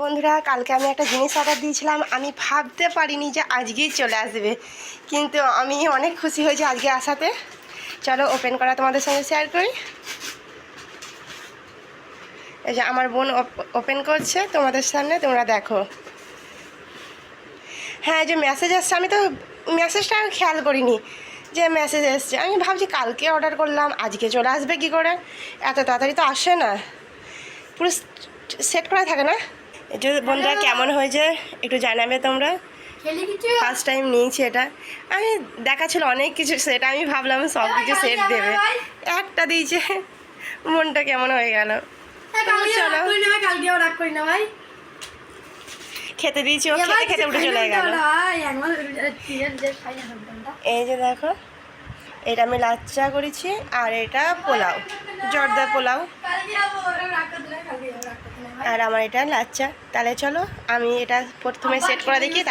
বন্ধুরা, কালকে আমি একটা জিনিস অর্ডার দিয়েছিলাম। আমি ভাবতে পারিনি যে আজকেই চলে আসবে, কিন্তু আমি অনেক খুশি হয়েছি আজকে আসাতে। চলো ওপেন করা তোমাদের সঙ্গে শেয়ার করি। এই যে আমার বোন ওপেন করছে তোমাদের সামনে, তোমরা দেখো। হ্যাঁ, যে মেসেজ এসছে, আমি তো মেসেজটা খেয়াল করিনি যে মেসেজ এসছে। আমি ভাবছি কালকে অর্ডার করলাম, আজকে চলে আসবে কী করে? এত তাড়াতাড়ি তো আসে না, পুরো সেট করা থাকে না। এই যে বন্ধুরা কেমন হয়েছে একটু জানাবে তোমরা। ফার্স্ট টাইম নিয়েছি এটা। আমি দেখা ছিল অনেক কিছু সেট, আমি ভাবলাম সব কিছু সেট দেবে, একটা দিয়েছে, মনটা কেমন হয়ে গেল। চলো খেতে দিয়েছি, ও খেতে খেতে উঠে চলে গেল। এই যে দেখো, এটা আমি লাচ্চা করেছি আর এটা পোলাও, জর্দা পোলাও, আর আমার এটা লাচ্চা। তাহলে চলো আমি এটা প্রথমে সেট করে দেখি।